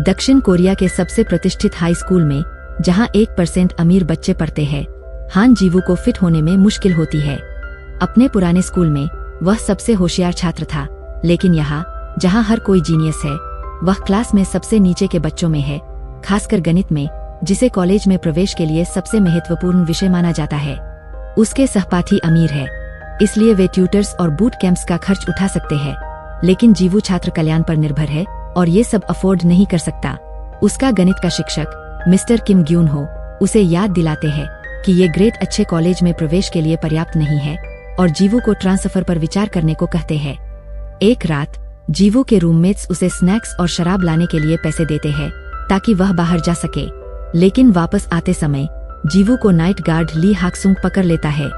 दक्षिण कोरिया के सबसे प्रतिष्ठित हाई स्कूल में, जहां 1% अमीर बच्चे पढ़ते हैं, हान जीवू को फिट होने में मुश्किल होती है। अपने पुराने स्कूल में वह सबसे होशियार छात्र था, लेकिन यहाँ जहाँ हर कोई जीनियस है, वह क्लास में सबसे नीचे के बच्चों में है, खासकर गणित में, जिसे कॉलेज में प्रवेश के लिए सबसे महत्वपूर्ण विषय माना जाता है। उसके सहपाठी अमीर है, इसलिए वे ट्यूटर्स और बूट कैंप्स का खर्च उठा सकते हैं, लेकिन जीवू छात्र कल्याण पर निर्भर है और ये सब अफोर्ड नहीं कर सकता। उसका गणित का शिक्षक मिस्टर किम ग्यून हो उसे याद दिलाते हैं कि ये ग्रेड अच्छे कॉलेज में प्रवेश के लिए पर्याप्त नहीं है और जीवू को ट्रांसफर पर विचार करने को कहते हैं। एक रात जीवू के रूममेट्स उसे स्नैक्स और शराब लाने के लिए पैसे देते हैं ताकि वह बाहर जा सके, लेकिन वापस आते समय जीवू को नाइट गार्ड ली हाक्सुंग पकड़ लेता है।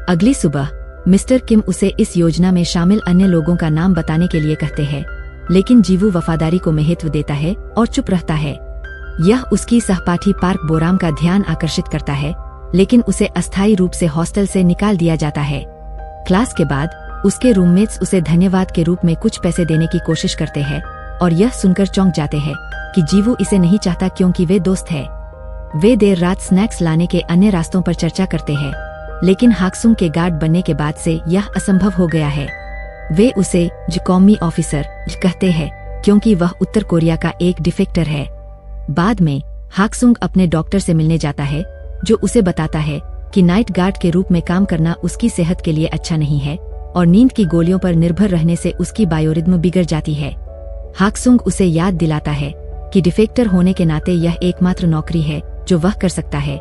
अगली सुबह मिस्टर किम उसे इस योजना में शामिल अन्य लोगों का नाम बताने के लिए कहते हैं, लेकिन जीवू वफादारी को महत्व देता है और चुप रहता है। यह उसकी सहपाठी पार्क बोराम का ध्यान आकर्षित करता है, लेकिन उसे अस्थायी रूप से हॉस्टल से निकाल दिया जाता है। क्लास के बाद उसके रूममेट्स उसे धन्यवाद के रूप में कुछ पैसे देने की कोशिश करते हैं और यह सुनकर चौंक जाते हैं कि जीवू इसे नहीं चाहता क्योंकि वे दोस्त हैं। वे देर रात स्नैक्स लाने के अन्य रास्तों पर चर्चा करते हैं, लेकिन हाक्सुंग के गार्ड बनने के बाद से यह असंभव हो गया है। वे उसे कौमी ऑफिसर कहते हैं क्योंकि वह उत्तर कोरिया का एक डिफेक्टर है। बाद में हाक्सुंग अपने डॉक्टर से मिलने जाता है, जो उसे बताता है कि नाइट गार्ड के रूप में काम करना उसकी सेहत के लिए अच्छा नहीं है और नींद की गोलियों पर निर्भर रहने से उसकी बायोरिदम बिगड़ जाती है। हाक्सुंग उसे याद दिलाता है कि डिफेक्टर होने के नाते यह एकमात्र नौकरी है जो वह कर सकता है,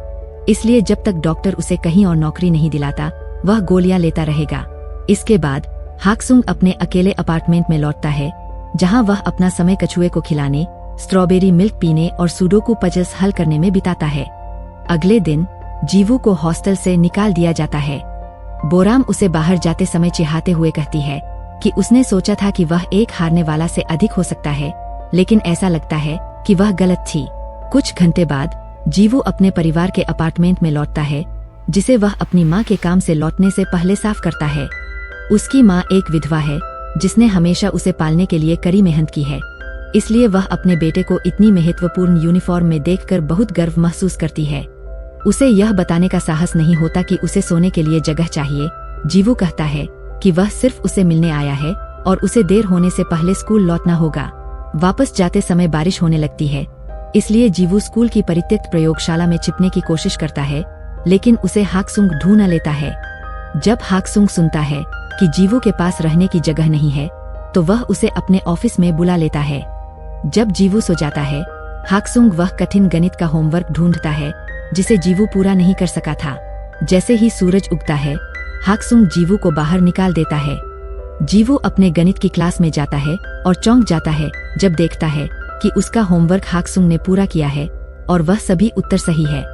इसलिए जब तक डॉक्टर उसे कहीं और नौकरी नहीं दिलाता, वह गोलियां लेता रहेगा। इसके बाद हाक्सुंग अपने अकेले अपार्टमेंट में लौटता है, जहां वह अपना समय कछुए को खिलाने, स्ट्रॉबेरी मिल्क पीने और सुडोकू पजल्स हल करने में बिताता है। अगले दिन जीवू को हॉस्टल से निकाल दिया जाता है। बोराम उसे बाहर जाते समय चिढ़ाते हुए कहती है कि उसने सोचा था कि वह एक हारने वाला से अधिक हो सकता है, लेकिन ऐसा लगता है कि वह गलत थी। कुछ घंटे बाद जीवू अपने परिवार के अपार्टमेंट में लौटता है, जिसे वह अपनी माँ के काम से लौटने से पहले साफ करता है। उसकी माँ एक विधवा है, जिसने हमेशा उसे पालने के लिए कड़ी मेहनत की है, इसलिए वह अपने बेटे को इतनी महत्वपूर्ण यूनिफॉर्म में देखकर बहुत गर्व महसूस करती है। उसे यह बताने का साहस नहीं होता कि उसे सोने के लिए जगह चाहिए। जीवू कहता है कि वह सिर्फ उसे मिलने आया है और उसे देर होने से पहले स्कूल लौटना होगा। वापस जाते समय बारिश होने लगती है, इसलिए जीवू स्कूल की परित्यक्त प्रयोगशाला में छिपने की कोशिश करता है, लेकिन उसे हाक्सुंग ढूंढ लेता है। जब हाक्सुंग सुनता है कि जीवू के पास रहने की जगह नहीं है, तो वह उसे अपने ऑफिस में बुला लेता है। जब जीवू सो जाता है, हाक्सुंग वह कठिन गणित का होमवर्क ढूंढता है जिसे जीवू पूरा नहीं कर सका था। जैसे ही सूरज उगता है, हाक्सुंग जीवू को बाहर निकाल देता है। जीवू अपने गणित की क्लास में जाता है और चौंक जाता है जब देखता है कि उसका होमवर्क हाक्सुंग ने पूरा किया है और वह सभी उत्तर सही है।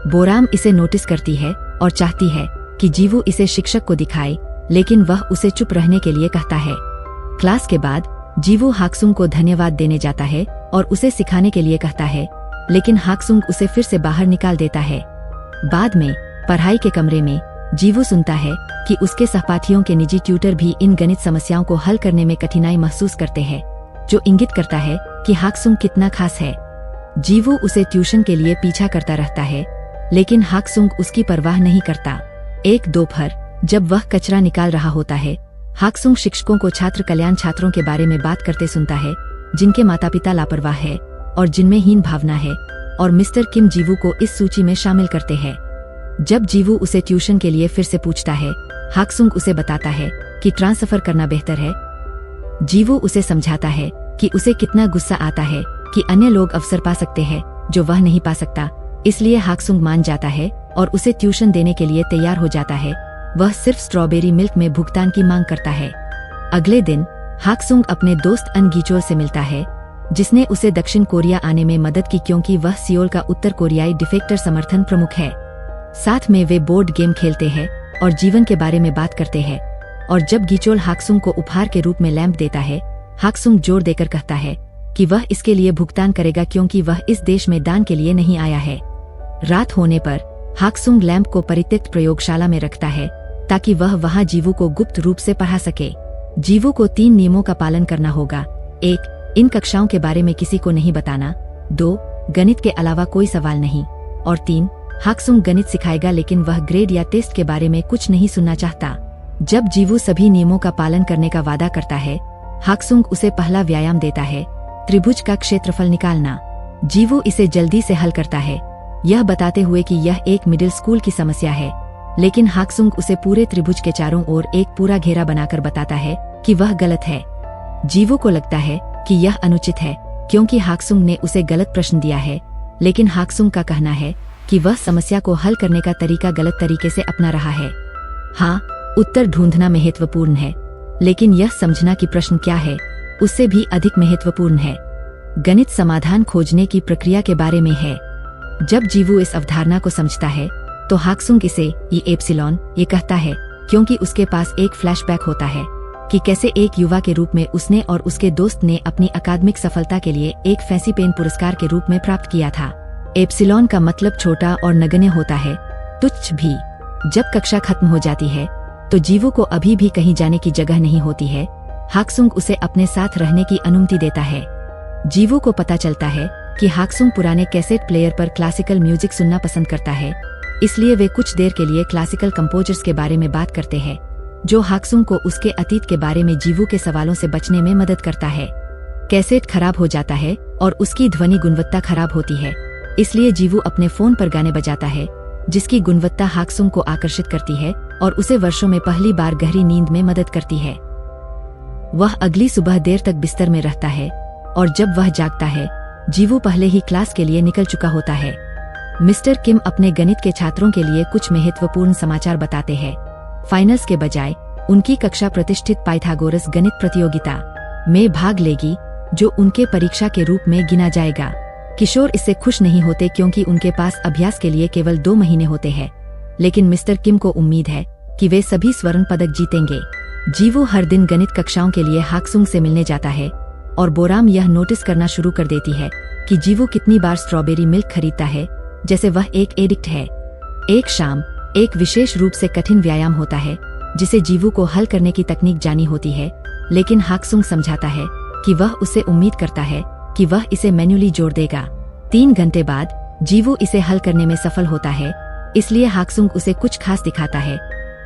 बोराम इसे नोटिस करती है और चाहती है कि जीवू इसे शिक्षक को दिखाए, लेकिन वह उसे चुप रहने के लिए कहता है। क्लास के बाद जीवू हाक्सुंग को धन्यवाद देने जाता है और उसे सिखाने के लिए कहता है, लेकिन हाक्सुंग उसे फिर से बाहर निकाल देता है। बाद में पढ़ाई के कमरे में जीवू सुनता है कि उसके सहपाठियों के निजी ट्यूटर भी इन गणित समस्याओं को हल करने में कठिनाई महसूस करते हैं, जो इंगित करता है कि हाक्सुंग कितना खास है। जीवू उसे ट्यूशन के लिए पीछा करता रहता है, लेकिन हाक्सुंग उसकी परवाह नहीं करता। एक दोपहर जब वह कचरा निकाल रहा होता है, हाक्सुंग शिक्षकों को छात्र कल्याण छात्रों के बारे में बात करते सुनता है, जिनके माता पिता लापरवाह है और जिनमें हीन भावना है, और मिस्टर किम जीवू को इस सूची में शामिल करते हैं। जब जीवू उसे ट्यूशन के लिए फिर से पूछता है, हाक्सुंग उसे बताता है कि ट्रांसफर करना बेहतर है। जीवू उसे समझाता है कि उसे कितना गुस्सा आता है कि अन्य लोग अवसर पा सकते हैं जो वह नहीं पा सकता, इसलिए हाक्सुंग मान जाता है और उसे ट्यूशन देने के लिए तैयार हो जाता है। वह सिर्फ स्ट्रॉबेरी मिल्क में भुगतान की मांग करता है। अगले दिन हाक्सुंग अपने दोस्त अन गीचोल से मिलता है, जिसने उसे दक्षिण कोरिया आने में मदद की क्योंकि वह सियोल का उत्तर कोरियाई डिफेक्टर समर्थन प्रमुख है। साथ में वे बोर्ड गेम खेलते हैं और जीवन के बारे में बात करते हैं, और जब गीचोल हाक्सुंग को उपहार के रूप में लैंप देता है, हाक्सुंग जोर देकर कहता है कि वह इसके लिए भुगतान करेगा क्योंकि वह इस देश में दान के लिए नहीं आया है। रात होने पर हाक्सुंग लैंप को परित्यक्त प्रयोगशाला में रखता है ताकि वह वहां जीवू को गुप्त रूप से पढ़ा सके। जीवू को 3 नियमों का पालन करना होगा। 1. इन कक्षाओं के बारे में किसी को नहीं बताना। 2. गणित के अलावा कोई सवाल नहीं। और 3. हाक्सुंग गणित सिखाएगा लेकिन वह ग्रेड या टेस्ट के बारे में कुछ नहीं सुनना चाहता। जब जीवू सभी नियमों का पालन करने का वादा करता है, हाक्सुंग उसे पहला व्यायाम देता है, त्रिभुज का क्षेत्रफल निकालना। जीवू इसे जल्दी से हल करता है, यह बताते हुए कि यह एक मिडिल स्कूल की समस्या है। लेकिन हाक्सुंग उसे पूरे त्रिभुज के चारों ओर एक पूरा घेरा बनाकर बताता है कि वह गलत है। जीवू को लगता है कि यह अनुचित है क्योंकि हाक्सुंग ने उसे गलत प्रश्न दिया है, लेकिन हाक्सुंग का कहना है कि वह समस्या को हल करने का तरीका गलत तरीके से अपना रहा है। हाँ, उत्तर ढूंढना महत्वपूर्ण है, लेकिन यह समझना कि प्रश्न क्या है उससे भी अधिक महत्वपूर्ण है। गणित समाधान खोजने की प्रक्रिया के बारे में है। जब जीवू इस अवधारणा को समझता है तो हाक्सुंग इसे ये एप्सिलॉन ये कहता है क्योंकि उसके पास एक फ्लैशबैक होता है कि कैसे एक युवा के रूप में उसने और उसके दोस्त ने अपनी अकादमिक सफलता के लिए एक फैंसी पेन पुरस्कार के रूप में प्राप्त किया था। एप्सिलॉन का मतलब छोटा और नगण्य होता है, तुच्छ भी। जब कक्षा खत्म हो जाती है तो जीवू को अभी भी कहीं जाने की जगह नहीं होती है। हाक्सुंग उसे अपने साथ रहने की अनुमति देता है। जीवू को पता चलता है कि हाक्सुंग पुराने कैसेट प्लेयर पर क्लासिकल म्यूजिक सुनना पसंद करता है, इसलिए वे कुछ देर के लिए क्लासिकल कंपोजर्स के बारे में बात करते हैं, जो हाक्सुंग को उसके अतीत के बारे में जीवू के सवालों से बचने में मदद करता है। कैसेट खराब हो जाता है और उसकी ध्वनि गुणवत्ता खराब होती है, इसलिए जीवू अपने फोन पर गाने बजाता है, जिसकी गुणवत्ता हाक्सुंग को आकर्षित करती है और उसे वर्षों में पहली बार गहरी नींद में मदद करती है। वह अगली सुबह देर तक बिस्तर में रहता है और जब वह जागता है, जीवू पहले ही क्लास के लिए निकल चुका होता है। मिस्टर किम अपने गणित के छात्रों के लिए कुछ महत्वपूर्ण समाचार बताते हैं। फाइनल्स के बजाय उनकी कक्षा प्रतिष्ठित पाइथागोरस गणित प्रतियोगिता में भाग लेगी, जो उनके परीक्षा के रूप में गिना जाएगा। किशोर इससे खुश नहीं होते क्योंकि उनके पास अभ्यास के लिए केवल 2 महीने होते हैं, लेकिन मिस्टर किम को उम्मीद है कि वे सभी स्वर्ण पदक जीतेंगे। जीवू हर दिन गणित कक्षाओं के लिए हाक्सुंग से मिलने जाता है और बोराम यह नोटिस करना शुरू कर देती है कि जीवू कितनी बार स्ट्रॉबेरी मिल्क खरीदता है, जैसे वह एक एडिक्ट है। एक शाम एक विशेष रूप से कठिन व्यायाम होता है जिसे जीवू को हल करने की तकनीक जानी होती है, लेकिन हाक्सुंग समझाता है कि वह उससे उम्मीद करता है कि वह इसे मैन्युअली जोड़ देगा। 3 घंटे बाद जीवू इसे हल करने में सफल होता है, इसलिए हाक्सुंग उसे कुछ खास दिखाता है।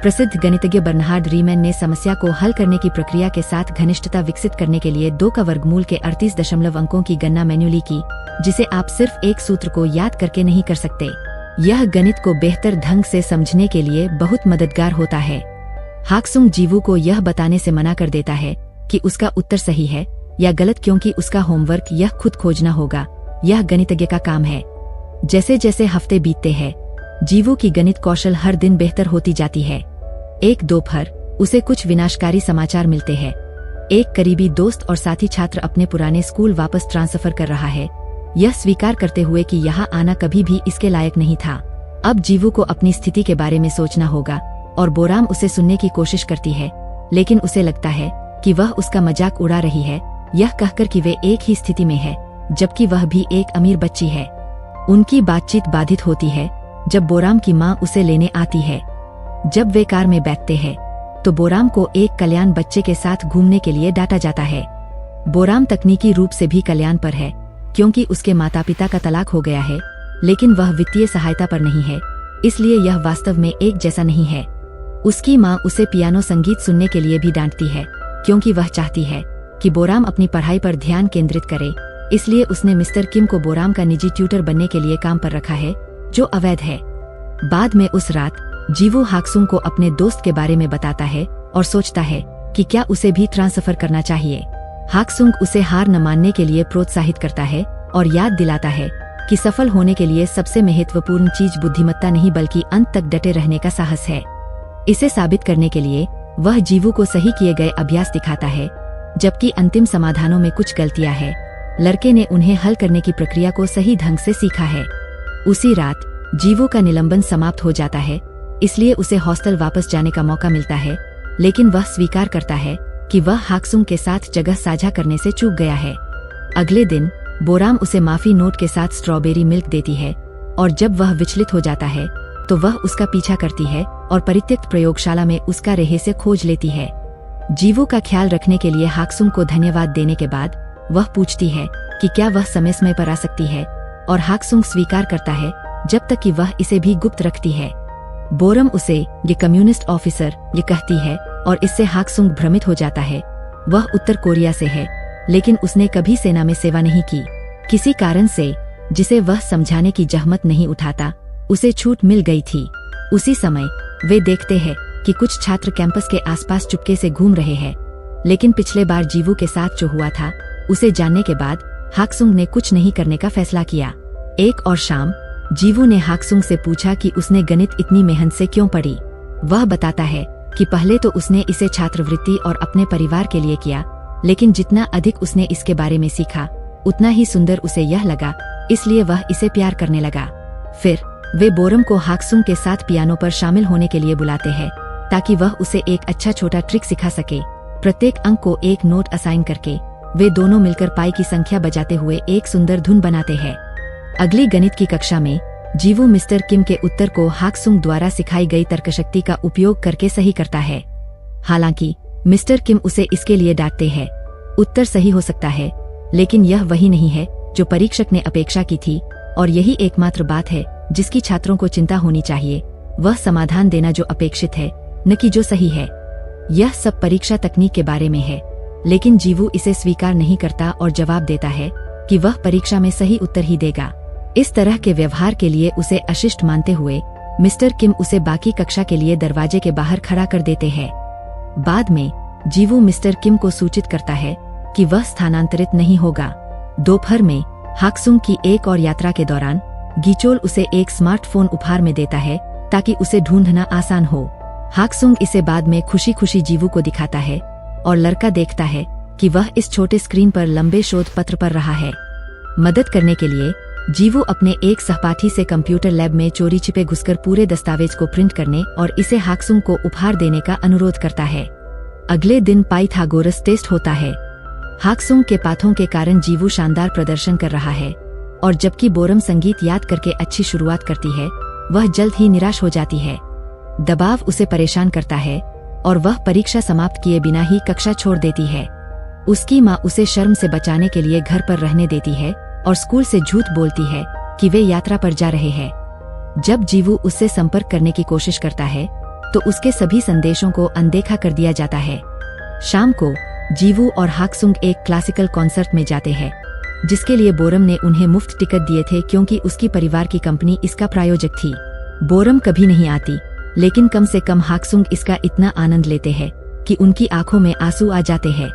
प्रसिद्ध गणितज्ञ बर्नहार्ड रीमैन ने समस्या को हल करने की प्रक्रिया के साथ घनिष्ठता विकसित करने के लिए 2 का वर्गमूल के 38 दशमलव अंकों की गणना मैन्युअली की, जिसे आप सिर्फ एक सूत्र को याद करके नहीं कर सकते। यह गणित को बेहतर ढंग से समझने के लिए बहुत मददगार होता है। हाक्सुंग जीवू को यह बताने से मना कर देता है कि उसका उत्तर सही है या गलत, क्योंकि उसका होमवर्क यह खुद खोजना होगा, यह गणितज्ञ का काम है। जैसे जैसे हफ्ते बीतते हैं, जीवू की गणित कौशल हर दिन बेहतर होती जाती है। एक दोपहर उसे कुछ विनाशकारी समाचार मिलते हैं। एक करीबी दोस्त और साथी छात्र अपने पुराने स्कूल वापस ट्रांसफर कर रहा है, यह स्वीकार करते हुए कि यहाँ आना कभी भी इसके लायक नहीं था। अब जीवू को अपनी स्थिति के बारे में सोचना होगा और बोराम उसे सुनने की कोशिश करती है, लेकिन उसे लगता है कि वह उसका मजाक उड़ा रही है, यह कहकर कि वे एक ही स्थिति में है, जबकि वह भी एक अमीर बच्ची है। उनकी बातचीत बाधित होती है जब बोराम की माँ उसे लेने आती है। जब वे कार में बैठते हैं तो बोराम को एक कल्याण बच्चे के साथ घूमने के लिए डांटा जाता है। बोराम तकनीकी रूप से भी कल्याण पर है क्योंकि उसके माता पिता का तलाक हो गया है, लेकिन वह वित्तीय सहायता पर नहीं है, इसलिए यह वास्तव में एक जैसा नहीं है। उसकी माँ उसे पियानो संगीत सुनने के लिए भी डांटती है क्योंकि वह चाहती है कि बोराम अपनी पढ़ाई पर ध्यान केंद्रित करे, इसलिए उसने मिस्टर किम को बोराम का निजी ट्यूटर बनने के लिए काम पर रखा है, जो अवैध है। बाद में उस रात जीवू हाक्सुंग को अपने दोस्त के बारे में बताता है और सोचता है कि क्या उसे भी ट्रांसफर करना चाहिए। हाक्सुंग उसे हार न मानने के लिए प्रोत्साहित करता है और याद दिलाता है कि सफल होने के लिए सबसे महत्वपूर्ण चीज बुद्धिमत्ता नहीं बल्कि अंत तक डटे रहने का साहस है। इसे साबित करने के लिए वह जीवू को सही किए गए अभ्यास दिखाता है, जबकि अंतिम समाधानों में कुछ गलतियां हैं। लड़के ने उन्हें हल करने की प्रक्रिया को सही ढंग से सीखा है। उसी रात जीवू का निलंबन समाप्त हो जाता है, इसलिए उसे हॉस्टल वापस जाने का मौका मिलता है, लेकिन वह स्वीकार करता है कि वह हाक्सुंग के साथ जगह साझा करने से चूक गया है। अगले दिन बोराम उसे माफी नोट के साथ स्ट्रॉबेरी मिल्क देती है और जब वह विचलित हो जाता है तो वह उसका पीछा करती है और परित्यक्त प्रयोगशाला में उसका रहस्य खोज लेती है। जीवू का ख्याल रखने के लिए हाक्सुंग को धन्यवाद देने के बाद वह पूछती है कि क्या वह समय पर आ सकती है, और हाक्सुंग स्वीकार करता है जब तक कि वह इसे भी गुप्त रखती है। बोरम उसे ये कम्युनिस्ट ऑफिसर ये कहती है और इससे हाक्सुंग भ्रमित हो जाता है। वह उत्तर कोरिया से है, लेकिन उसने कभी सेना में सेवा नहीं की। किसी कारण से जिसे वह समझाने की जहमत नहीं उठाता, उसे छूट मिल गई थी। उसी समय वे देखते हैं कि कुछ छात्र कैंपस के आसपास चुपके से घूम रहे हैं, लेकिन पिछले बार जीवू के साथ जो हुआ था उसे जानने के बाद हाक्सुंग ने कुछ नहीं करने का फैसला किया। एक और शाम जीवू ने हाक्सुंग से पूछा कि उसने गणित इतनी मेहनत से क्यों पढ़ी। वह बताता है कि पहले तो उसने इसे छात्रवृत्ति और अपने परिवार के लिए किया, लेकिन जितना अधिक उसने इसके बारे में सीखा उतना ही सुंदर उसे यह लगा, इसलिए वह इसे प्यार करने लगा। फिर वे बोरम को हाक्सुंग के साथ पियानो पर शामिल होने के लिए बुलाते हैं ताकि वह उसे एक अच्छा छोटा ट्रिक सिखा सके। प्रत्येक अंक को एक नोट असाइन करके वे दोनों मिलकर पाई की संख्या बजाते हुए एक सुंदर धुन बनाते हैं। अगली गणित की कक्षा में जीवू मिस्टर किम के उत्तर को हाक्सुंग द्वारा सिखाई गई तर्कशक्ति का उपयोग करके सही करता है। हालांकि मिस्टर किम उसे इसके लिए डांटते हैं। उत्तर सही हो सकता है, लेकिन यह वही नहीं है जो परीक्षक ने अपेक्षा की थी, और यही एकमात्र बात है जिसकी छात्रों को चिंता होनी चाहिए। वह समाधान देना जो अपेक्षित है, न कि जो सही है। यह सब परीक्षा तकनीक के बारे में है, लेकिन जीवू इसे स्वीकार नहीं करता और जवाब देता है कि वह परीक्षा में सही उत्तर ही देगा। इस तरह के व्यवहार के लिए उसे अशिष्ट मानते हुए मिस्टर किम उसे बाकी कक्षा के लिए दरवाजे के बाहर खड़ा कर देते हैं। बाद में जीवू मिस्टर किम को सूचित करता है कि वह स्थानांतरित नहीं होगा। दोपहर में हाक्सुंग की एक और यात्रा के दौरान गीचोल उसे एक स्मार्टफोन उपहार में देता है ताकि उसे ढूंढना आसान हो। हाक्सुंग इसे बाद में खुशी खुशी जीवू को दिखाता है और लड़का देखता है कि वह इस छोटे स्क्रीन पर लंबे शोध पत्र पढ़ रहा है। मदद करने के लिए जीवू अपने एक सहपाठी से कंप्यूटर लैब में चोरी छिपे घुसकर पूरे दस्तावेज को प्रिंट करने और इसे हाक्सुंग को उपहार देने का अनुरोध करता है। अगले दिन पाइथागोरस टेस्ट होता है। हाक्सुंग के पाठों के कारण जीवू शानदार प्रदर्शन कर रहा है, और जबकि बोरम संगीत याद करके अच्छी शुरुआत करती है, वह जल्द ही निराश हो जाती है। दबाव उसे परेशान करता है और वह परीक्षा समाप्त किए बिना ही कक्षा छोड़ देती है। उसकी माँ उसे शर्म से बचाने के लिए घर पर रहने देती है और स्कूल से झूठ बोलती है कि वे यात्रा पर जा रहे हैं। जब जीवू उससे संपर्क करने की कोशिश करता है तो उसके सभी संदेशों को अनदेखा कर दिया जाता है। शाम को जीवू और हाक्सुंग एक क्लासिकल कॉन्सर्ट में जाते हैं, जिसके लिए बोरम ने उन्हें मुफ्त टिकट दिए थे क्योंकि उसकी परिवार की कंपनी इसका प्रायोजक थी। बोरम कभी नहीं आती, लेकिन कम से कम हाक्सुंग इसका इतना आनंद लेते हैं कि उनकी आंखों में आंसू आ जाते हैं।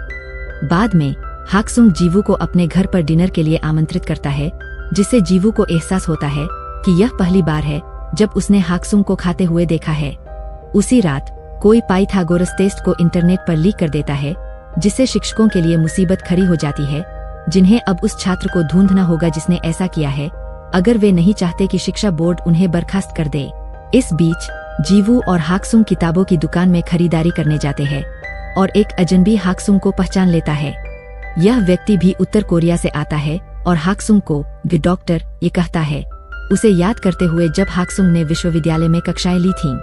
बाद में हाक्सुंग जीवू को अपने घर पर डिनर के लिए आमंत्रित करता है, जिससे जीवू को एहसास होता है कि यह पहली बार है जब उसने हाक्सुंग को खाते हुए देखा है। उसी रात कोई पाइथागोरस टेस्ट को इंटरनेट पर लीक कर देता है, जिससे शिक्षकों के लिए मुसीबत खड़ी हो जाती है, जिन्हें अब उस छात्र को ढूंढना होगा जिसने ऐसा किया है, अगर वे नहीं चाहते कि शिक्षा बोर्ड उन्हें बर्खास्त कर दे। इस बीच जीवू और हाक्सुंग किताबों की दुकान में खरीदारी करने जाते हैं और एक अजनबी हाक्सुंग को पहचान लेता है। यह व्यक्ति भी उत्तर कोरिया से आता है और हाक्सुंग को द डॉक्टर ये कहता है, उसे याद करते हुए जब हाक्सुंग ने विश्वविद्यालय में कक्षाएं ली थीं।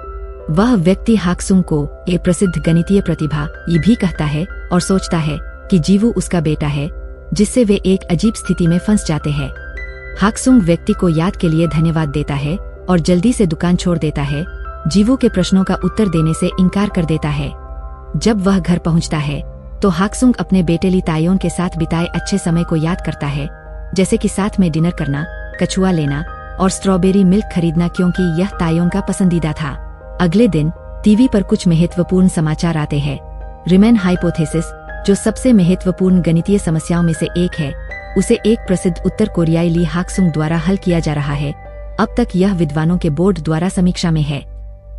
वह व्यक्ति हाक्सुंग को एक प्रसिद्ध गणितीय प्रतिभा ये भी कहता है और सोचता है कि जीवू उसका बेटा है, जिससे वे एक अजीब स्थिति में फंस जाते हैं। हाक्सुंग व्यक्ति को याद के लिए धन्यवाद देता है और जल्दी से दुकान छोड़ देता है। जीवू के प्रश्नों का उत्तर देने से इनकार कर देता है। जब वह घर पहुंचता है तो हाक्सुंग अपने बेटे ली तायोन के साथ बिताए अच्छे समय को याद करता है, जैसे कि साथ में डिनर करना, कछुआ लेना और स्ट्रॉबेरी मिल्क खरीदना, क्योंकि यह तायोन का पसंदीदा था। अगले दिन टीवी पर कुछ महत्वपूर्ण समाचार आते हैं। रिमेन हाइपोथेसिस, जो सबसे महत्वपूर्ण गणितीय समस्याओं में से एक है, उसे एक प्रसिद्ध उत्तर कोरियाई ली हाक्सुंग द्वारा हल किया जा रहा है। अब तक यह विद्वानों के बोर्ड द्वारा समीक्षा में है।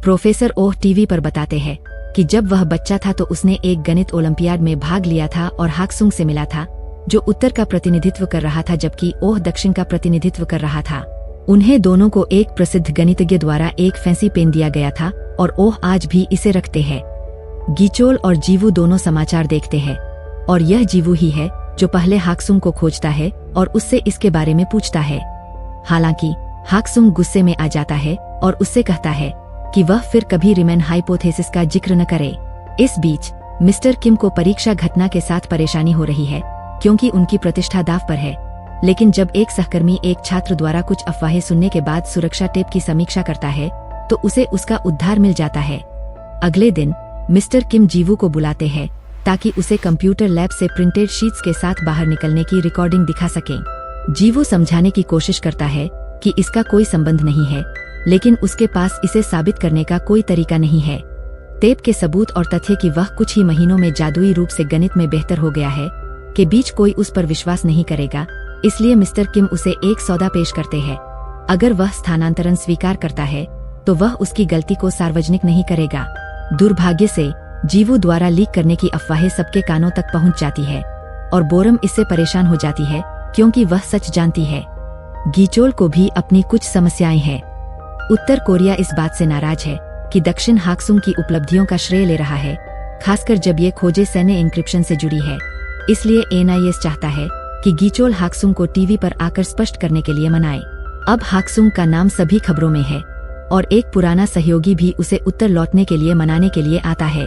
प्रोफेसर ओह टीवी पर बताते हैं कि जब वह बच्चा था तो उसने एक गणित ओलंपियाड में भाग लिया था और हाक्सुंग से मिला था, जो उत्तर का प्रतिनिधित्व कर रहा था जबकि ओह दक्षिण का प्रतिनिधित्व कर रहा था। उन्हें दोनों को एक प्रसिद्ध गणितज्ञ द्वारा एक फैंसी पेन दिया गया था और ओह आज भी इसे रखते हैं। गीचोल और जीवू दोनों समाचार देखते हैं और यह जीवू ही है जो पहले हाक्सुंग को खोजता है और उससे इसके बारे में पूछता है। हालांकि हाक्सुंग गुस्से में आ जाता है और उससे कहता है कि वह फिर कभी रिमेन हाइपोथेसिस का जिक्र न करे। इस बीच मिस्टर किम को परीक्षा घटना के साथ परेशानी हो रही है क्योंकि उनकी प्रतिष्ठा दाव पर है। लेकिन जब एक सहकर्मी एक छात्र द्वारा कुछ अफवाहें सुनने के बाद सुरक्षा टेप की समीक्षा करता है तो उसे उसका उद्धार मिल जाता है। अगले दिन मिस्टर किम जीवू को बुलाते हैं ताकि उसे कंप्यूटर लैब से प्रिंटेड शीट्स के साथ बाहर निकलने की रिकॉर्डिंग दिखा सकें। जीवू समझाने की कोशिश करता है कि इसका कोई संबंध नहीं है, लेकिन उसके पास इसे साबित करने का कोई तरीका नहीं है। टेप के सबूत और तथ्य कि वह कुछ ही महीनों में जादुई रूप से गणित में बेहतर हो गया है के बीच कोई उस पर विश्वास नहीं करेगा, इसलिए मिस्टर किम उसे एक सौदा पेश करते हैं। अगर वह स्थानांतरण स्वीकार करता है तो वह उसकी गलती को सार्वजनिक नहीं करेगा। दुर्भाग्य से जीवू द्वारा लीक करने की अफवाहें सबके कानों तक पहुंच जाती है और बोरम इससे परेशान हो जाती है क्योंकि वह सच जानती है। गीचोल को भी अपनी कुछ समस्याएं हैं। उत्तर कोरिया इस बात से नाराज है कि दक्षिण हाक्सुंग की उपलब्धियों का श्रेय ले रहा है, खासकर जब ये खोजें सैन्य इंक्रिप्शन से जुड़ी है। इसलिए NIS चाहता है कि गीचोल हाक्सुंग को टीवी पर आकर स्पष्ट करने के लिए मनाए। अब हाक्सुंग का नाम सभी खबरों में है और एक पुराना सहयोगी भी उसे उत्तर लौटने के लिए मनाने के लिए आता है।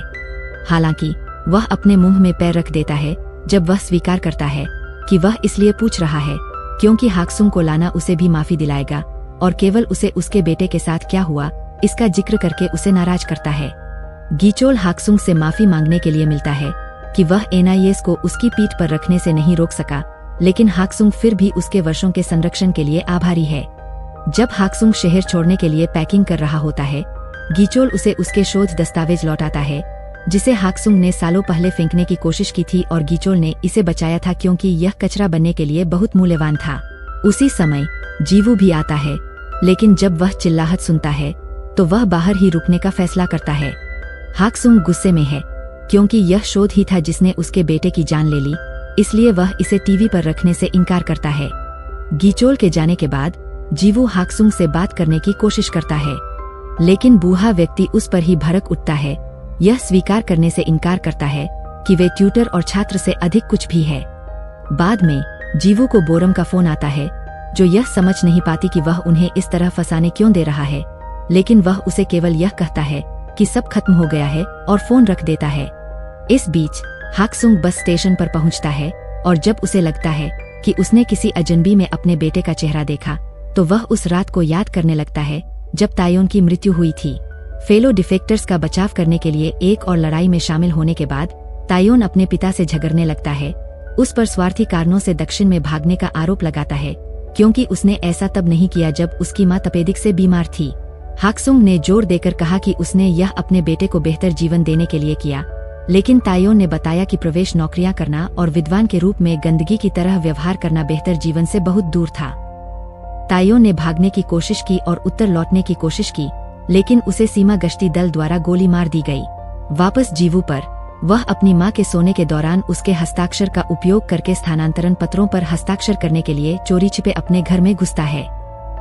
हालांकि वह अपने मुंह में पैर रख देता है जब वह स्वीकार करता है कि वह इसलिए पूछ रहा है क्योंकि हाक्सुंग को लाना उसे भी माफी दिलाएगा और केवल उसे उसके बेटे के साथ क्या हुआ इसका जिक्र करके उसे नाराज करता है। गीचोल हाक्सुंग से माफी मांगने के लिए मिलता है कि वह NIS को उसकी पीठ पर रखने से नहीं रोक सका, लेकिन हाक्सुंग फिर भी उसके वर्षों के संरक्षण के लिए आभारी है। जब हाक्सुंग शहर छोड़ने के लिए पैकिंग कर रहा होता है, गीचोल उसे उसके शोध दस्तावेज लौटाता है जिसे हाक्सुंग ने सालों पहले फेंकने की कोशिश की थी और गीचोल ने इसे बचाया था क्योंकि यह कचरा बनने के लिए बहुत मूल्यवान था। उसी समय जीवू भी आता है, लेकिन जब वह चिल्लाहट सुनता है तो वह बाहर ही रुकने का फैसला करता है। हाक्सुंग गुस्से में है क्योंकि यह शोध ही था जिसने उसके बेटे की जान ले ली, इसलिए वह इसे टीवी पर रखने से इनकार करता है। गीचोल के जाने के बाद जीवू हाक्सुंग से बात करने की कोशिश करता है, लेकिन बूढ़ा व्यक्ति उस पर ही भड़क उठता है। यह स्वीकार करने से इनकार करता है कि वे ट्यूटर और छात्र से अधिक कुछ भी है। बाद में जीवू को बोरम का फोन आता है जो यह समझ नहीं पाती कि वह उन्हें इस तरह फंसाने क्यों दे रहा है, लेकिन वह उसे केवल यह कहता है कि सब खत्म हो गया है और फोन रख देता है। इस बीच हाक्सुंग बस स्टेशन पर पहुंचता है और जब उसे लगता है कि उसने किसी अजनबी में अपने बेटे का चेहरा देखा तो वह उस रात को याद करने लगता है जब तायोन की मृत्यु हुई थी। फेलो डिफेक्टर्स का बचाव करने के लिए एक और लड़ाई में शामिल होने के बाद तायोन अपने पिता से झगड़ने लगता है। उस पर स्वार्थी कारणों से दक्षिण में भागने का आरोप लगाता है क्योंकि उसने ऐसा तब नहीं किया जब उसकी मां तपेदिक से बीमार थी। हाक्सुंग ने जोर देकर कहा कि उसने यह अपने बेटे को बेहतर जीवन देने के लिए किया, लेकिन तायोन ने बताया कि प्रवेश नौकरियां करना और विद्वान के रूप में गंदगी की तरह व्यवहार करना बेहतर जीवन से बहुत दूर था। तायोन ने भागने की कोशिश की और उत्तर लौटने की कोशिश की, लेकिन उसे सीमा गश्ती दल द्वारा गोली मार दी गई। वापस जीवू पर वह अपनी मां के सोने के दौरान उसके हस्ताक्षर का उपयोग करके स्थानांतरण पत्रों पर हस्ताक्षर करने के लिए चोरी छिपे अपने घर में घुसता है।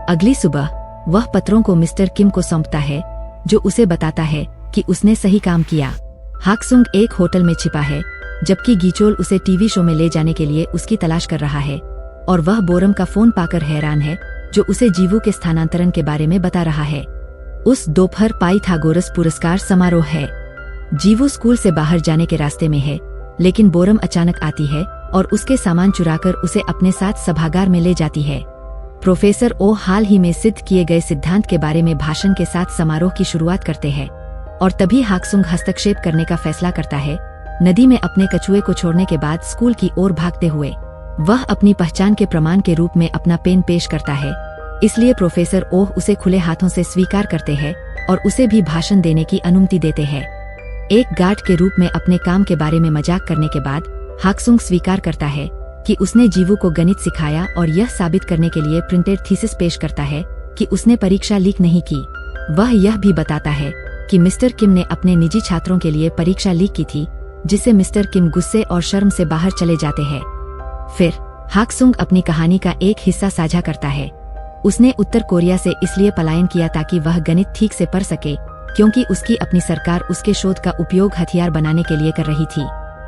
अगली सुबह वह पत्रों को मिस्टर किम को सौंपता है जो उसे बताता है कि उसने सही काम किया। हाक्सुंग एक होटल में छिपा है जबकि गीचोल उसे टीवी शो में ले जाने के लिए उसकी तलाश कर रहा है और वह बोरम का फोन पाकर हैरान है जो उसे जीवू के स्थानांतरण के बारे में बता रहा है। उस दोपहर पाइथागोरस पुरस्कार समारोह है। जीवू स्कूल से बाहर जाने के रास्ते में है, लेकिन बोरम अचानक आती है और उसके सामान चुराकर उसे अपने साथ सभागार में ले जाती है। प्रोफेसर ओ हाल ही में सिद्ध किए गए सिद्धांत के बारे में भाषण के साथ समारोह की शुरुआत करते हैं और तभी हाक्सुंग हस्तक्षेप करने का फैसला करता है। नदी में अपने कछुए को छोड़ने के बाद स्कूल की ओर भागते हुए वह अपनी पहचान के प्रमाण के रूप में अपना पेन पेश करता है, इसलिए प्रोफेसर ओह उसे खुले हाथों से स्वीकार करते हैं और उसे भी भाषण देने की अनुमति देते हैं। एक गार्ड के रूप में अपने काम के बारे में मजाक करने के बाद हाक्सुंग स्वीकार करता है कि उसने जीवू को गणित सिखाया और यह साबित करने के लिए प्रिंटेड थीसिस पेश करता है कि उसने परीक्षा लीक नहीं की। वह यह भी बताता है कि मिस्टर किम ने अपने निजी छात्रों के लिए परीक्षा लीक की थी, जिससे मिस्टर किम गुस्से और शर्म से बाहर चले जाते हैं। फिर हाक्सुंग अपनी कहानी का एक हिस्सा साझा करता है। उसने उत्तर कोरिया से इसलिए पलायन किया ताकि वह गणित ठीक से पढ़ सके, क्योंकि उसकी अपनी सरकार उसके शोध का उपयोग हथियार बनाने के लिए कर रही थी।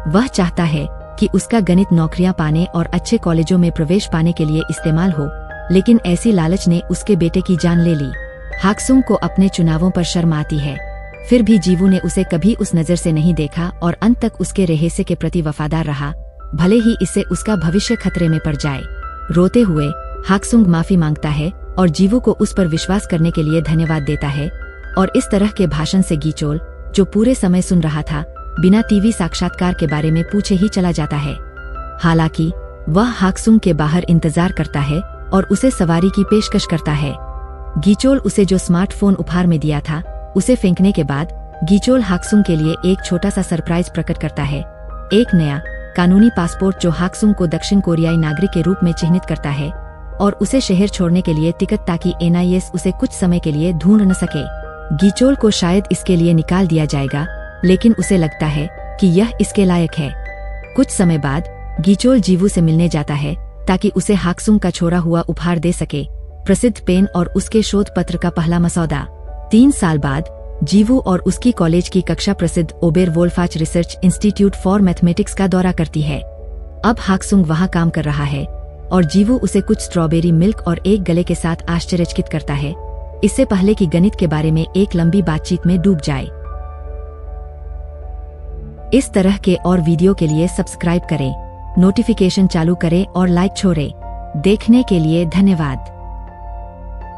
वह चाहता है कि उसका गणित नौकरियां पाने और अच्छे कॉलेजों में प्रवेश पाने के लिए इस्तेमाल हो, लेकिन ऐसी लालच ने उसके बेटे की जान ले ली। हाक्सुंग को अपने चुनावों पर शर्म आती है, फिर भी जीवू ने उसे कभी उस नजर से नहीं देखा और अंत तक उसके रहस्य के प्रति वफादार रहा, भले ही इससे उसका भविष्य खतरे में पड़ जाए। रोते हुए हाक्सुंग माफी मांगता है और जीवू को उस पर विश्वास करने के लिए धन्यवाद देता है, और इस तरह के भाषण से गीचोल, जो पूरे समय सुन रहा था, बिना टीवी साक्षात्कार के बारे में पूछे ही चला जाता है। हालांकि वह हाक्सुंग के बाहर इंतजार करता है और उसे सवारी की पेशकश करता है। गीचोल उसे जो स्मार्टफोन उपहार में दिया था उसे फेंकने के बाद गीचोल हाक्सुंग के लिए एक छोटा सा सरप्राइज प्रकट करता है, एक नया कानूनी पासपोर्ट जो हाक्सुंग को दक्षिण कोरियाई नागरिक के रूप में चिन्हित करता है और उसे शहर छोड़ने के लिए टिकट, ताकि NIS उसे कुछ समय के लिए ढूंढ न सके। गीचोल को शायद इसके लिए निकाल दिया जाएगा, लेकिन उसे लगता है कि यह इसके लायक है। कुछ समय बाद गीचोल जीवू से मिलने जाता है ताकि उसे हाक्सुंग का छोड़ा हुआ उपहार दे सके, प्रसिद्ध पेन और उसके शोध पत्र का पहला मसौदा। 3 साल बाद जीवू और उसकी कॉलेज की कक्षा प्रसिद्ध ओबेरवोल्फाच रिसर्च इंस्टीट्यूट फॉर मैथमेटिक्स का दौरा करती है। अब हाक्सुंग वहां काम कर रहा है और जीवू उसे कुछ स्ट्रॉबेरी मिल्क और एक गले के साथ आश्चर्यचकित करता है, इससे पहले कि गणित के बारे में एक लंबी बातचीत में डूब जाए। इस तरह के और वीडियो के लिए सब्सक्राइब करें, नोटिफिकेशन चालू करें और लाइक छोड़ें। देखने के लिए धन्यवाद।